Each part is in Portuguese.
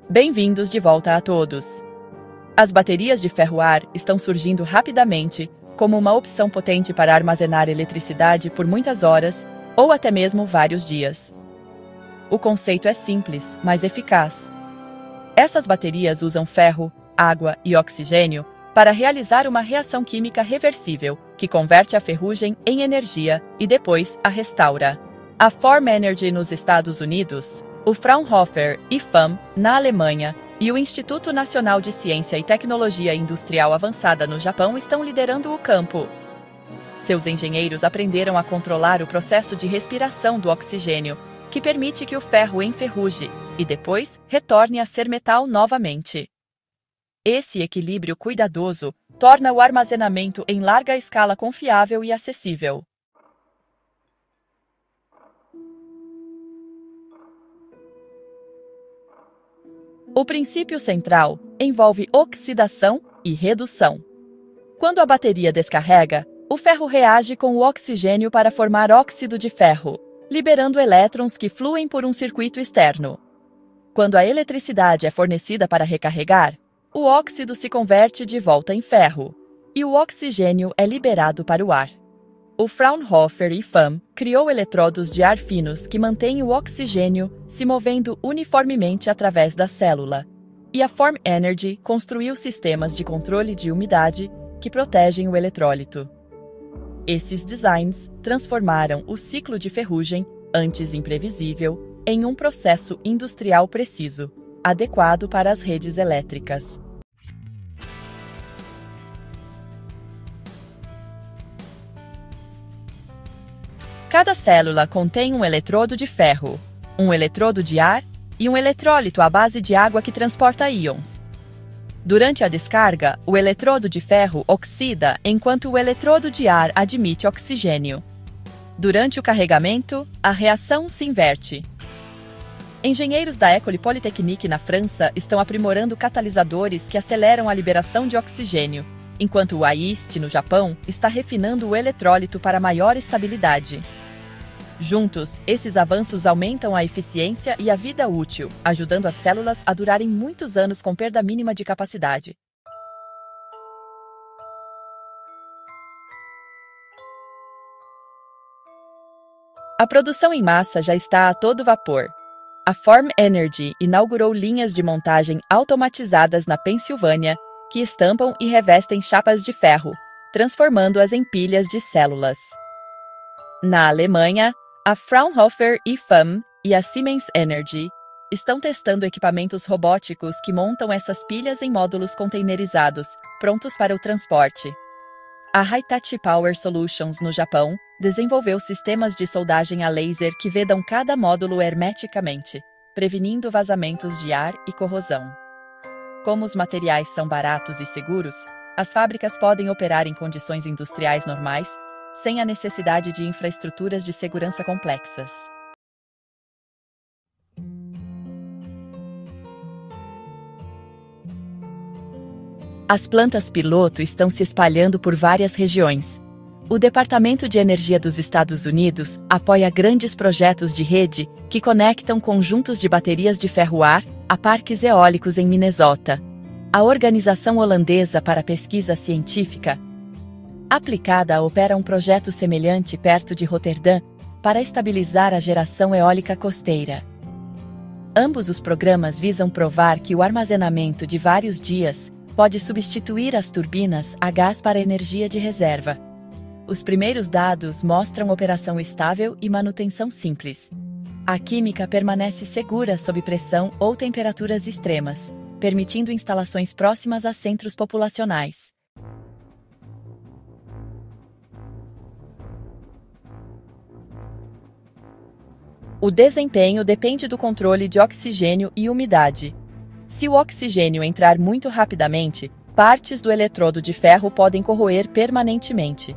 Bem-vindos de volta a todos. As baterias de ferro-ar estão surgindo rapidamente como uma opção potente para armazenar eletricidade por muitas horas ou até mesmo vários dias. O conceito é simples, mas eficaz. Essas baterias usam ferro, água e oxigênio para realizar uma reação química reversível que converte a ferrugem em energia e depois a restaura. A Form Energy nos Estados Unidos, o Fraunhofer IFAM na Alemanha e o Instituto Nacional de Ciência e Tecnologia Industrial Avançada no Japão estão liderando o campo. Seus engenheiros aprenderam a controlar o processo de respiração do oxigênio, que permite que o ferro enferruje e depois retorne a ser metal novamente. Esse equilíbrio cuidadoso torna o armazenamento em larga escala confiável e acessível. O princípio central envolve oxidação e redução. Quando a bateria descarrega, o ferro reage com o oxigênio para formar óxido de ferro, liberando elétrons que fluem por um circuito externo. Quando a eletricidade é fornecida para recarregar, o óxido se converte de volta em ferro, e o oxigênio é liberado para o ar. O Fraunhofer IFAM criou eletrodos de ar finos que mantêm o oxigênio se movendo uniformemente através da célula, e a Form Energy construiu sistemas de controle de umidade que protegem o eletrólito. Esses designs transformaram o ciclo de ferrugem, antes imprevisível, em um processo industrial preciso, adequado para as redes elétricas. Cada célula contém um eletrodo de ferro, um eletrodo de ar e um eletrólito à base de água que transporta íons. Durante a descarga, o eletrodo de ferro oxida enquanto o eletrodo de ar admite oxigênio. Durante o carregamento, a reação se inverte. Engenheiros da École Polytechnique na França estão aprimorando catalisadores que aceleram a liberação de oxigênio, enquanto o AIST, no Japão, está refinando o eletrólito para maior estabilidade. Juntos, esses avanços aumentam a eficiência e a vida útil, ajudando as células a durarem muitos anos com perda mínima de capacidade. A produção em massa já está a todo vapor. A Form Energy inaugurou linhas de montagem automatizadas na Pensilvânia, que estampam e revestem chapas de ferro, transformando-as em pilhas de células. Na Alemanha, a Fraunhofer IFAM e a Siemens Energy estão testando equipamentos robóticos que montam essas pilhas em módulos containerizados, prontos para o transporte. A Hitachi Power Solutions, no Japão, desenvolveu sistemas de soldagem a laser que vedam cada módulo hermeticamente, prevenindo vazamentos de ar e corrosão. Como os materiais são baratos e seguros, as fábricas podem operar em condições industriais normais, sem a necessidade de infraestruturas de segurança complexas. As plantas piloto estão se espalhando por várias regiões. O Departamento de Energia dos Estados Unidos apoia grandes projetos de rede que conectam conjuntos de baterias de ferro-ar a parques eólicos em Minnesota. A Organização Holandesa para a Pesquisa Científica Aplicada opera um projeto semelhante perto de Roterdã para estabilizar a geração eólica costeira. Ambos os programas visam provar que o armazenamento de vários dias pode substituir as turbinas a gás para energia de reserva. Os primeiros dados mostram operação estável e manutenção simples. A química permanece segura sob pressão ou temperaturas extremas, permitindo instalações próximas a centros populacionais. O desempenho depende do controle de oxigênio e umidade. Se o oxigênio entrar muito rapidamente, partes do eletrodo de ferro podem corroer permanentemente.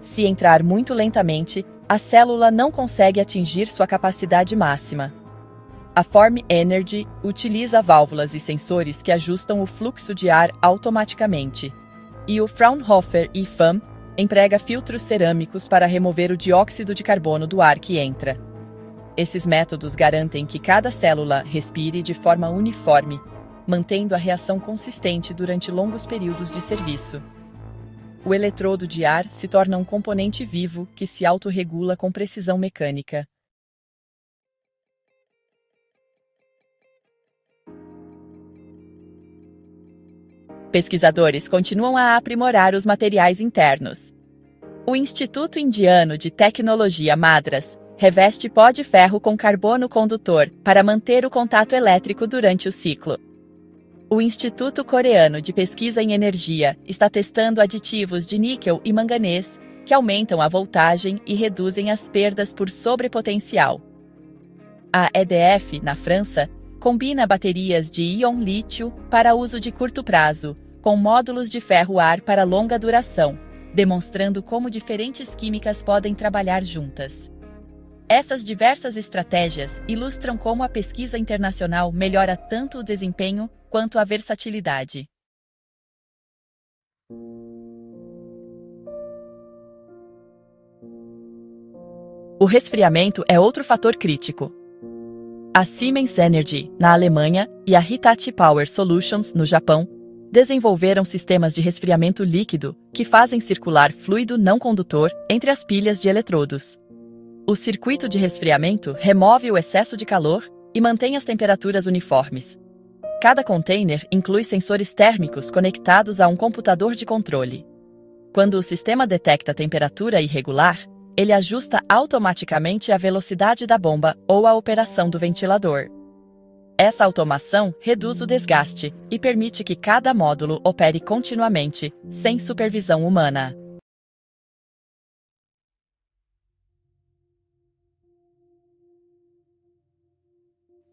Se entrar muito lentamente, a célula não consegue atingir sua capacidade máxima. A Form Energy utiliza válvulas e sensores que ajustam o fluxo de ar automaticamente. E o Fraunhofer IFAM emprega filtros cerâmicos para remover o dióxido de carbono do ar que entra. Esses métodos garantem que cada célula respire de forma uniforme, mantendo a reação consistente durante longos períodos de serviço. O eletrodo de ar se torna um componente vivo que se autorregula com precisão mecânica. Pesquisadores continuam a aprimorar os materiais internos. O Instituto Indiano de Tecnologia Madras reveste pó de ferro com carbono condutor para manter o contato elétrico durante o ciclo. O Instituto Coreano de Pesquisa em Energia está testando aditivos de níquel e manganês que aumentam a voltagem e reduzem as perdas por sobrepotencial. A EDF, na França, combina baterias de íon lítio para uso de curto prazo, com módulos de ferro-ar para longa duração, demonstrando como diferentes químicas podem trabalhar juntas. Essas diversas estratégias ilustram como a pesquisa internacional melhora tanto o desempenho quanto a versatilidade. O resfriamento é outro fator crítico. A Siemens Energy, na Alemanha, e a Hitachi Power Solutions, no Japão, desenvolveram sistemas de resfriamento líquido que fazem circular fluido não condutor entre as pilhas de eletrodos. O circuito de resfriamento remove o excesso de calor e mantém as temperaturas uniformes. Cada container inclui sensores térmicos conectados a um computador de controle. Quando o sistema detecta temperatura irregular, ele ajusta automaticamente a velocidade da bomba ou a operação do ventilador. Essa automação reduz o desgaste e permite que cada módulo opere continuamente, sem supervisão humana.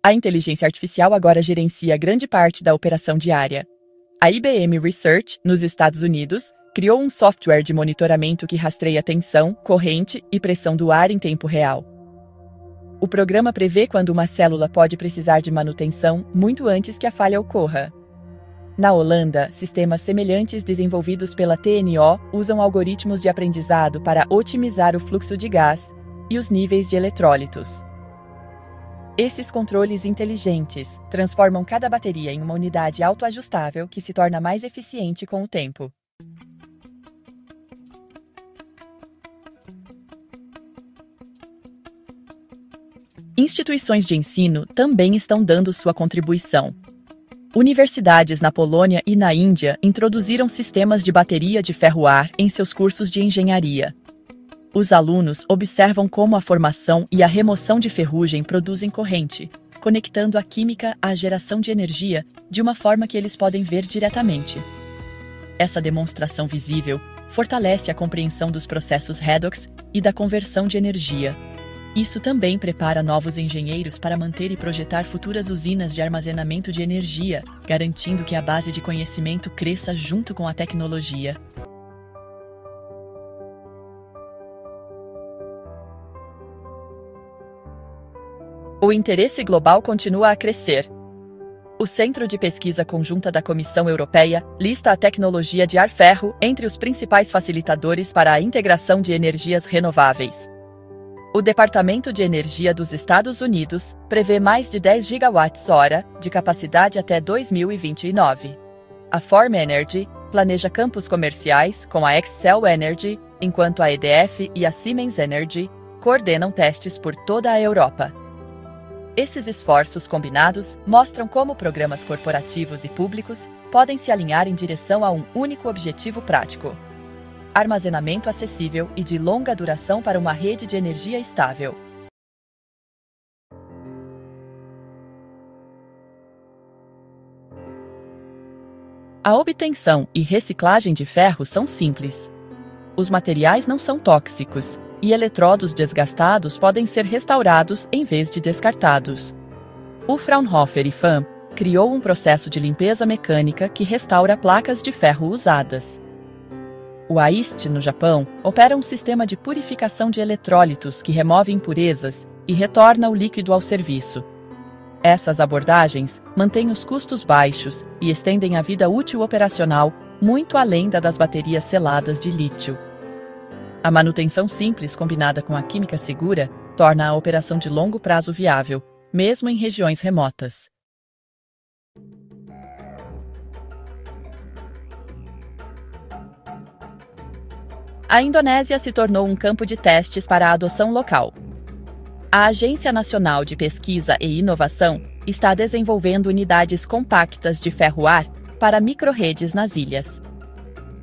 A inteligência artificial agora gerencia grande parte da operação diária. A IBM Research, nos Estados Unidos, criou um software de monitoramento que rastreia tensão, corrente e pressão do ar em tempo real. O programa prevê quando uma célula pode precisar de manutenção muito antes que a falha ocorra. Na Holanda, sistemas semelhantes desenvolvidos pela TNO usam algoritmos de aprendizado para otimizar o fluxo de gás e os níveis de eletrólitos. Esses controles inteligentes transformam cada bateria em uma unidade autoajustável que se torna mais eficiente com o tempo. Instituições de ensino também estão dando sua contribuição. Universidades na Polônia e na Índia introduziram sistemas de bateria de ferro-ar em seus cursos de engenharia. Os alunos observam como a formação e a remoção de ferrugem produzem corrente, conectando a química à geração de energia de uma forma que eles podem ver diretamente. Essa demonstração visível fortalece a compreensão dos processos redox e da conversão de energia. Isso também prepara novos engenheiros para manter e projetar futuras usinas de armazenamento de energia, garantindo que a base de conhecimento cresça junto com a tecnologia. O interesse global continua a crescer. O Centro de Pesquisa Conjunta da Comissão Europeia lista a tecnologia de ar-ferro entre os principais facilitadores para a integração de energias renováveis. O Departamento de Energia dos Estados Unidos prevê mais de 10 gigawatts-hora de capacidade até 2029. A Form Energy planeja campos comerciais com a Xcel Energy, enquanto a EDF e a Siemens Energy coordenam testes por toda a Europa. Esses esforços combinados mostram como programas corporativos e públicos podem se alinhar em direção a um único objetivo prático: armazenamento acessível e de longa duração para uma rede de energia estável. A obtenção e reciclagem de ferro são simples. Os materiais não são tóxicos e eletrodos desgastados podem ser restaurados em vez de descartados. O Fraunhofer IFAM criou um processo de limpeza mecânica que restaura placas de ferro usadas. O AIST, no Japão, opera um sistema de purificação de eletrólitos que remove impurezas e retorna o líquido ao serviço. Essas abordagens mantêm os custos baixos e estendem a vida útil operacional muito além da das baterias seladas de lítio. A manutenção simples combinada com a química segura torna a operação de longo prazo viável, mesmo em regiões remotas. A Indonésia se tornou um campo de testes para a adoção local. A Agência Nacional de Pesquisa e Inovação está desenvolvendo unidades compactas de ferro-ar para microrredes nas ilhas.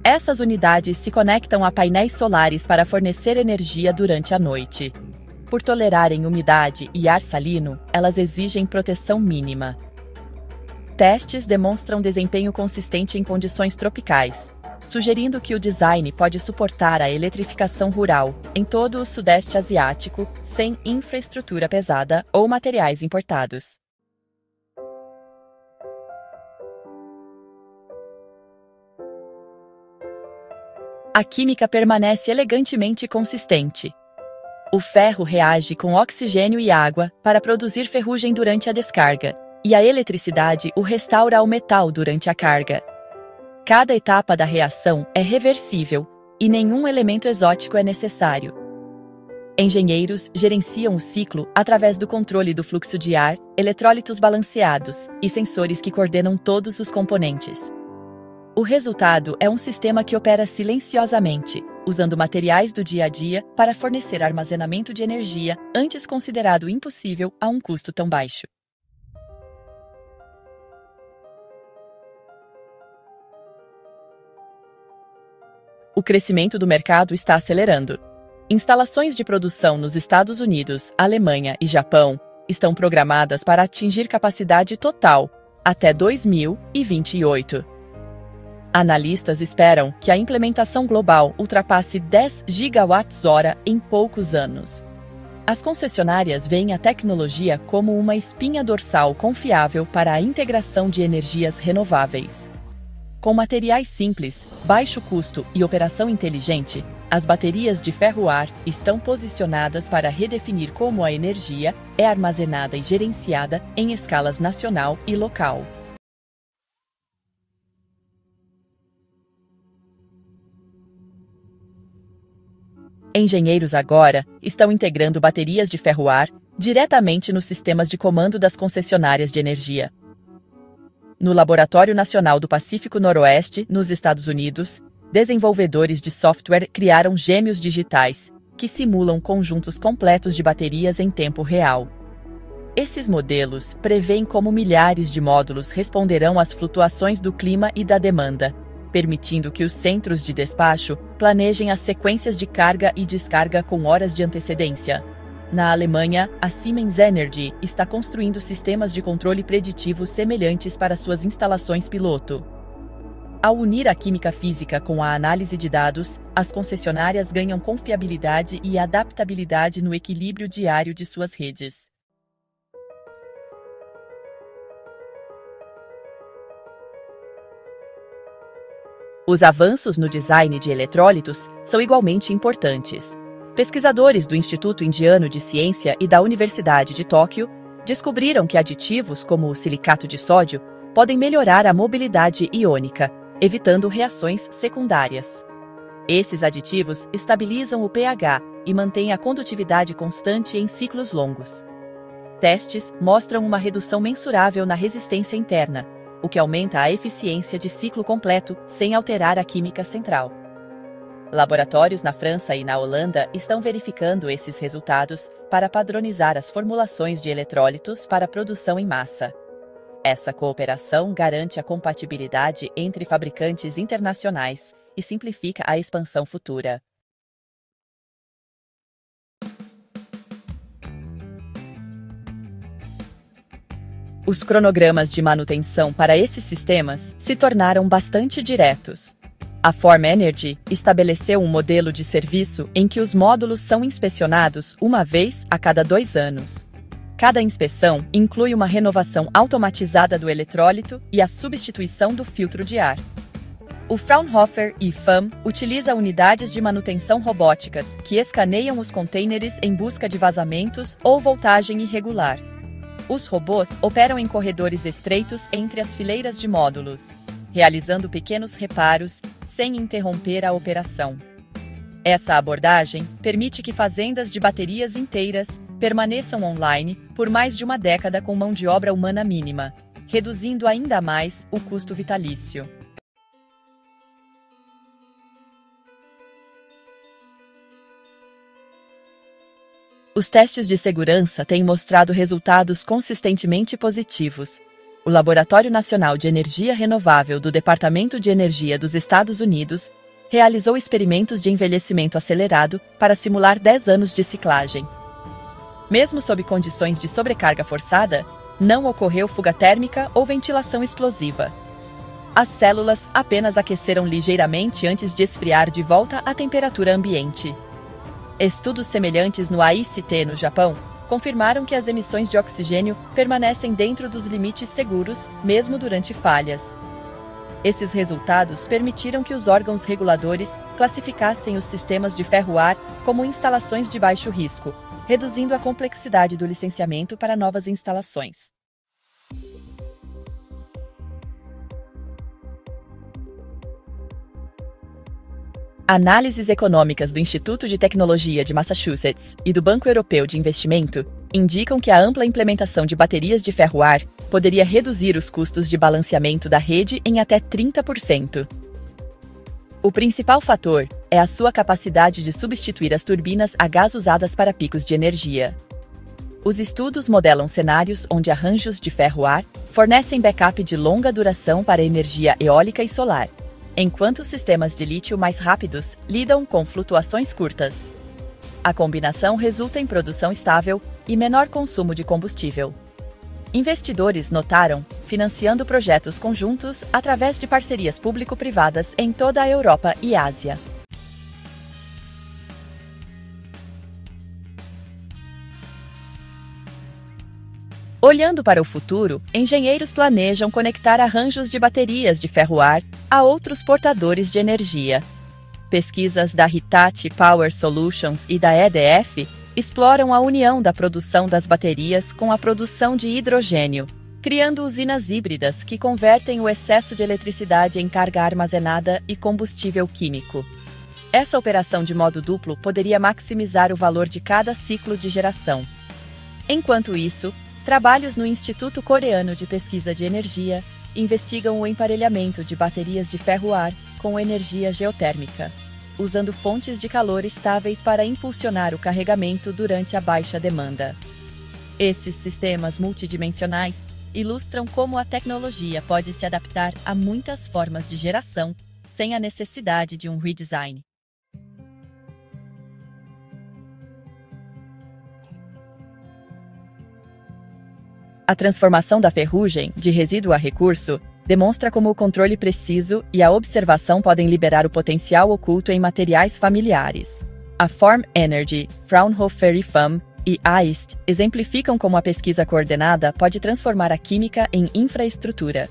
Essas unidades se conectam a painéis solares para fornecer energia durante a noite. Por tolerarem umidade e ar salino, elas exigem proteção mínima. Testes demonstram desempenho consistente em condições tropicais, sugerindo que o design pode suportar a eletrificação rural em todo o Sudeste Asiático sem infraestrutura pesada ou materiais importados. A química permanece elegantemente consistente. O ferro reage com oxigênio e água para produzir ferrugem durante a descarga, e a eletricidade o restaura ao metal durante a carga. Cada etapa da reação é reversível e nenhum elemento exótico é necessário. Engenheiros gerenciam o ciclo através do controle do fluxo de ar, eletrólitos balanceados e sensores que coordenam todos os componentes. O resultado é um sistema que opera silenciosamente, usando materiais do dia a dia para fornecer armazenamento de energia antes considerado impossível a um custo tão baixo. O crescimento do mercado está acelerando. Instalações de produção nos Estados Unidos, Alemanha e Japão estão programadas para atingir capacidade total até 2028. Analistas esperam que a implementação global ultrapasse 10 gigawatts-hora em poucos anos. As concessionárias veem a tecnologia como uma espinha dorsal confiável para a integração de energias renováveis. Com materiais simples, baixo custo e operação inteligente, as baterias de ferro-ar estão posicionadas para redefinir como a energia é armazenada e gerenciada em escalas nacional e local. Engenheiros agora estão integrando baterias de ferro-ar diretamente nos sistemas de comando das concessionárias de energia. No Laboratório Nacional do Pacífico Noroeste, nos Estados Unidos, desenvolvedores de software criaram gêmeos digitais, que simulam conjuntos completos de baterias em tempo real. Esses modelos prevêem como milhares de módulos responderão às flutuações do clima e da demanda, permitindo que os centros de despacho planejem as sequências de carga e descarga com horas de antecedência. Na Alemanha, a Siemens Energy está construindo sistemas de controle preditivo semelhantes para suas instalações piloto. Ao unir a química física com a análise de dados, as concessionárias ganham confiabilidade e adaptabilidade no equilíbrio diário de suas redes. Os avanços no design de eletrólitos são igualmente importantes. Pesquisadores do Instituto Indiano de Ciência e da Universidade de Tóquio descobriram que aditivos como o silicato de sódio podem melhorar a mobilidade iônica, evitando reações secundárias. Esses aditivos estabilizam o pH e mantêm a condutividade constante em ciclos longos. Testes mostram uma redução mensurável na resistência interna, o que aumenta a eficiência de ciclo completo sem alterar a química central. Laboratórios na França e na Holanda estão verificando esses resultados para padronizar as formulações de eletrólitos para produção em massa. Essa cooperação garante a compatibilidade entre fabricantes internacionais e simplifica a expansão futura. Os cronogramas de manutenção para esses sistemas se tornaram bastante diretos. A Form Energy estabeleceu um modelo de serviço em que os módulos são inspecionados uma vez a cada 2 anos. Cada inspeção inclui uma renovação automatizada do eletrólito e a substituição do filtro de ar. O Fraunhofer IFAM utiliza unidades de manutenção robóticas que escaneiam os contêineres em busca de vazamentos ou voltagem irregular. Os robôs operam em corredores estreitos entre as fileiras de módulos, realizando pequenos reparos sem interromper a operação. Essa abordagem permite que fazendas de baterias inteiras permaneçam online por mais de uma década com mão de obra humana mínima, reduzindo ainda mais o custo vitalício. Os testes de segurança têm mostrado resultados consistentemente positivos. O Laboratório Nacional de Energia Renovável do Departamento de Energia dos Estados Unidos realizou experimentos de envelhecimento acelerado para simular 10 anos de ciclagem. Mesmo sob condições de sobrecarga forçada, não ocorreu fuga térmica ou ventilação explosiva. As células apenas aqueceram ligeiramente antes de esfriar de volta à temperatura ambiente. Estudos semelhantes no AICT, no Japão, confirmaram que as emissões de oxigênio permanecem dentro dos limites seguros, mesmo durante falhas. Esses resultados permitiram que os órgãos reguladores classificassem os sistemas de ferro-ar como instalações de baixo risco, reduzindo a complexidade do licenciamento para novas instalações. Análises econômicas do Instituto de Tecnologia de Massachusetts e do Banco Europeu de Investimento indicam que a ampla implementação de baterias de ferro-ar poderia reduzir os custos de balanceamento da rede em até 30%. O principal fator é a sua capacidade de substituir as turbinas a gás usadas para picos de energia. Os estudos modelam cenários onde arranjos de ferro-ar fornecem backup de longa duração para energia eólica e solar, enquanto os sistemas de lítio mais rápidos lidam com flutuações curtas. A combinação resulta em produção estável e menor consumo de combustível. Investidores notaram, financiando projetos conjuntos através de parcerias público-privadas em toda a Europa e Ásia. Olhando para o futuro, engenheiros planejam conectar arranjos de baterias de ferro-ar a outros portadores de energia. Pesquisas da Hitachi Power Solutions e da EDF exploram a união da produção das baterias com a produção de hidrogênio, criando usinas híbridas que convertem o excesso de eletricidade em carga armazenada e combustível químico. Essa operação de modo duplo poderia maximizar o valor de cada ciclo de geração. Enquanto isso, trabalhos no Instituto Coreano de Pesquisa de Energia investigam o emparelhamento de baterias de ferro-ar com energia geotérmica, usando fontes de calor estáveis para impulsionar o carregamento durante a baixa demanda. Esses sistemas multidimensionais ilustram como a tecnologia pode se adaptar a muitas formas de geração sem a necessidade de um redesign. A transformação da ferrugem, de resíduo a recurso, demonstra como o controle preciso e a observação podem liberar o potencial oculto em materiais familiares. A Form Energy, Fraunhofer IFAM e AIST exemplificam como a pesquisa coordenada pode transformar a química em infraestrutura.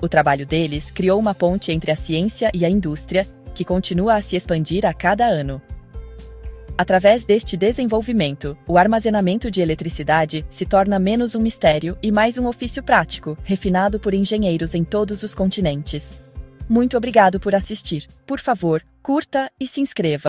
O trabalho deles criou uma ponte entre a ciência e a indústria, que continua a se expandir a cada ano. Através deste desenvolvimento, o armazenamento de eletricidade se torna menos um mistério e mais um ofício prático, refinado por engenheiros em todos os continentes. Muito obrigado por assistir. Por favor, curta e se inscreva.